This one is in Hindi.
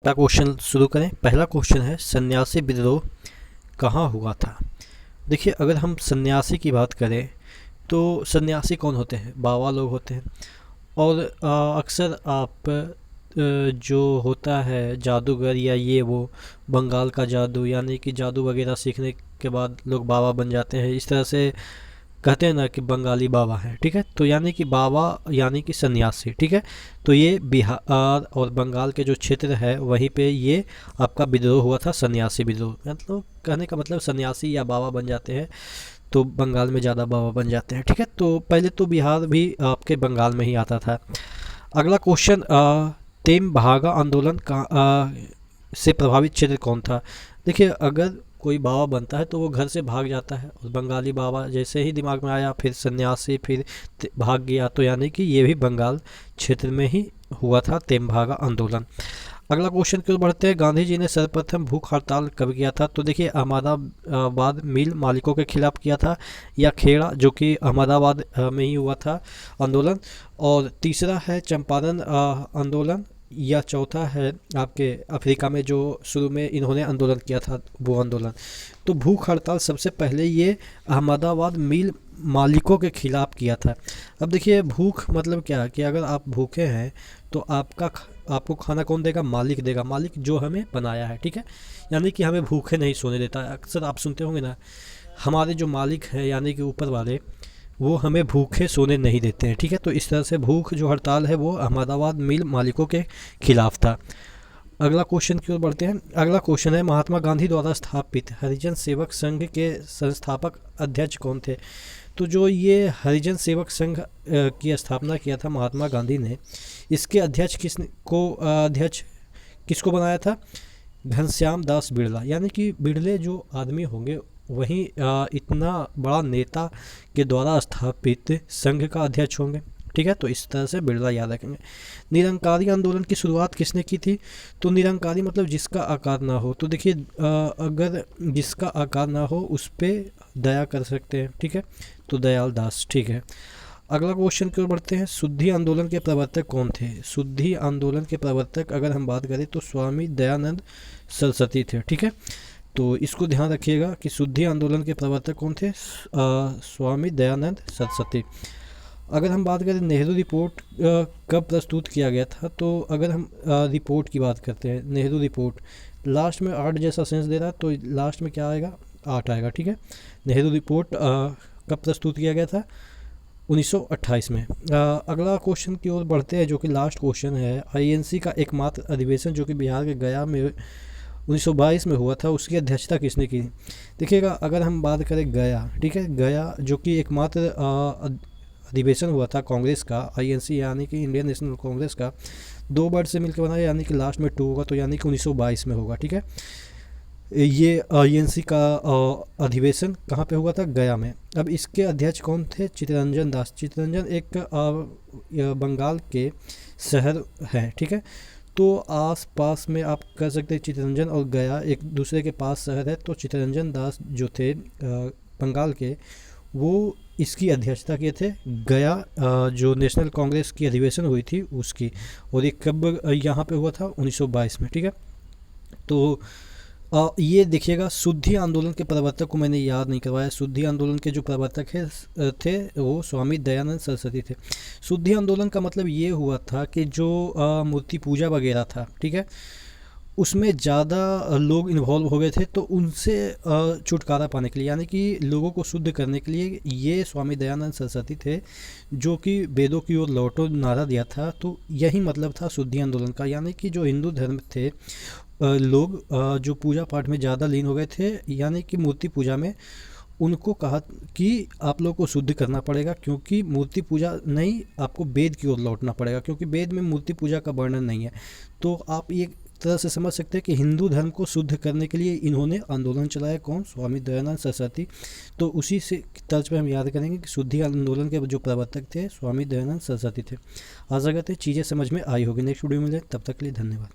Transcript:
का क्वेश्चन शुरू करें। पहला क्वेश्चन है सन्यासी विद्रोह कहाँ हुआ था। देखिए, अगर हम सन्यासी की बात करें तो सन्यासी कौन होते हैं, बाबा लोग होते हैं। और अक्सर आप जो होता है जादूगर या ये वो बंगाल का जादू, यानी कि जादू वगैरह सीखने के बाद लोग बाबा बन जाते हैं, इस तरह से कहते हैं ना कि बंगाली बाबा है, ठीक है। तो यानी कि बाबा यानी कि सन्यासी, ठीक है। तो ये बिहार और बंगाल के जो क्षेत्र है वहीं पे ये आपका विद्रोह हुआ था, सन्यासी विद्रोह। मतलब कहने का मतलब सन्यासी या बाबा बन जाते हैं तो बंगाल में ज़्यादा बाबा बन जाते हैं, ठीक है। तो पहले तो बिहार भी आपके बंगाल में ही आता था। अगला क्वेश्चन, तेम बहागा आंदोलन का से प्रभावित क्षेत्र कौन था। देखिए, अगर कोई बाबा बनता है तो वो घर से भाग जाता है, और बंगाली बाबा जैसे ही दिमाग में आया फिर सन्यासी, फिर भाग गया। तो यानी कि ये भी बंगाल क्षेत्र में ही हुआ था तेम बहागा आंदोलन। अगला क्वेश्चन की ओर बढ़ते हैं, गांधी जी ने सर्वप्रथम भूख हड़ताल कब किया था। तो देखिए, अहमदाबाद मिल मालिकों के खिलाफ किया था, या खेड़ा जो कि अहमदाबाद में ही हुआ था आंदोलन। और तीसरा है चंपारण आंदोलन, या चौथा है आपके अफ्रीका में जो शुरू में इन्होंने आंदोलन किया था वो आंदोलन। तो भूख हड़ताल सबसे पहले ये अहमदाबाद मिल मालिकों के खिलाफ किया था। अब देखिए, भूख मतलब क्या कि अगर आप भूखे हैं तो आपको खाना कौन देगा, मालिक देगा, मालिक जो हमें बनाया है, ठीक है। यानी कि हमें भूखे नहीं सोने देता है। अक्सर आप सुनते होंगे ना, हमारे जो मालिक हैं यानी कि ऊपर वाले, वो हमें भूखे सोने नहीं देते हैं, ठीक है। तो इस तरह से भूख जो हड़ताल है वो अहमदाबाद मिल मालिकों के खिलाफ था। अगला क्वेश्चन की ओर बढ़ते हैं। अगला क्वेश्चन है, महात्मा गांधी द्वारा स्थापित हरिजन सेवक संघ के संस्थापक अध्यक्ष कौन थे। तो जो ये हरिजन सेवक संघ की स्थापना किया था महात्मा गांधी ने, इसके अध्यक्ष किसको बनाया था, घनश्याम दास बिरला। यानी कि बिरले जो आदमी होंगे वही इतना बड़ा नेता के द्वारा स्थापित संघ का अध्यक्ष होंगे, ठीक है। तो इस तरह से बिरला याद रखेंगे। निरंकारी आंदोलन की शुरुआत किसने की थी। तो निरंकारी मतलब जिसका आकार ना हो। तो देखिए, अगर जिसका आकार ना हो उस पर दया कर सकते हैं, ठीक है। तो दयाल दास, ठीक है। अगला क्वेश्चन की ओर बढ़ते हैं, शुद्धि आंदोलन के प्रवर्तक कौन थे। शुद्धि आंदोलन के प्रवर्तक अगर हम बात करें तो स्वामी दयानंद सरस्वती थे, ठीक है। तो इसको ध्यान रखिएगा कि शुद्धि आंदोलन के प्रवर्तक कौन थे, स्वामी दयानंद सरस्वती। अगर हम बात करें नेहरू रिपोर्ट कब प्रस्तुत किया गया था, तो अगर हम रिपोर्ट की बात करते हैं, नेहरू रिपोर्ट लास्ट में 8 जैसा सेंस दे रहा है, तो लास्ट में क्या आएगा, 8 आएगा, ठीक है। नेहरू रिपोर्ट कब प्रस्तुत किया गया था, 1928 में। अगला क्वेश्चन की ओर बढ़ते हैं जो कि लास्ट क्वेश्चन है, आईएनसी का एकमात्र अधिवेशन जो कि बिहार के गया में 1922 में हुआ था, उसकी अध्यक्षता किसने की। देखिएगा, अगर हम बात करें गया, ठीक है, गया जो कि एकमात्र अधिवेशन हुआ था कांग्रेस का, आईएनसी यानी कि इंडियन नेशनल कांग्रेस का, 2 वर्ड से मिलकर बना, यानी कि लास्ट में 2 होगा, तो यानी कि 1922 में होगा, ठीक है। ये आईएनसी का अधिवेशन कहाँ पे हुआ था, गया में। अब इसके अध्यक्ष कौन थे, चित्तरंजन दास। चित्तरंजन एक बंगाल के शहर हैं, ठीक है। तो आस पास में आप कह सकते हैं चित्तरंजन और गया एक दूसरे के पास शहर है। तो चित्तरंजन दास जो थे बंगाल के, वो इसकी अध्यक्षता किए थे, गया जो नेशनल कांग्रेस की अधिवेशन हुई थी उसकी। और ये कब यहाँ पे हुआ था, 1922 में, ठीक है। तो ये देखिएगा, शुद्धि आंदोलन के प्रवर्तक को मैंने याद नहीं करवाया। शुद्धि आंदोलन के जो प्रवर्तक थे वो स्वामी दयानंद सरस्वती थे। शुद्धि आंदोलन का मतलब ये हुआ था कि जो मूर्ति पूजा वगैरह था, ठीक है, उसमें ज़्यादा लोग इन्वॉल्व हो गए थे। तो उनसे छुटकारा पाने के लिए, यानी कि लोगों को शुद्ध करने के लिए, ये स्वामी दयानंद सरस्वती थे जो कि वेदों की ओर लौटो नारा दिया था। तो यही मतलब था शुद्धि आंदोलन का, यानी कि जो हिंदू धर्म थे लोग जो पूजा पाठ में ज़्यादा लीन हो गए थे, यानी कि मूर्ति पूजा में, उनको कहा कि आप लोग को शुद्ध करना पड़ेगा, क्योंकि मूर्ति पूजा नहीं, आपको वेद की ओर लौटना पड़ेगा, क्योंकि वेद में मूर्ति पूजा का वर्णन नहीं है। तो आप ये तरह से समझ सकते हैं कि हिंदू धर्म को शुद्ध करने के लिए इन्होंने आंदोलन चलाया। कौन, स्वामी दयानंद सरस्वती। तो उसी से तर्ज पर हम याद करेंगे कि शुद्धि आंदोलन के जो प्रवर्तक थे स्वामी दयानंद सरस्वती थे। आशा करते हैं चीज़ें समझ में आई होगी। नेक्स्ट वीडियो में मिलें, तब तक के लिए धन्यवाद।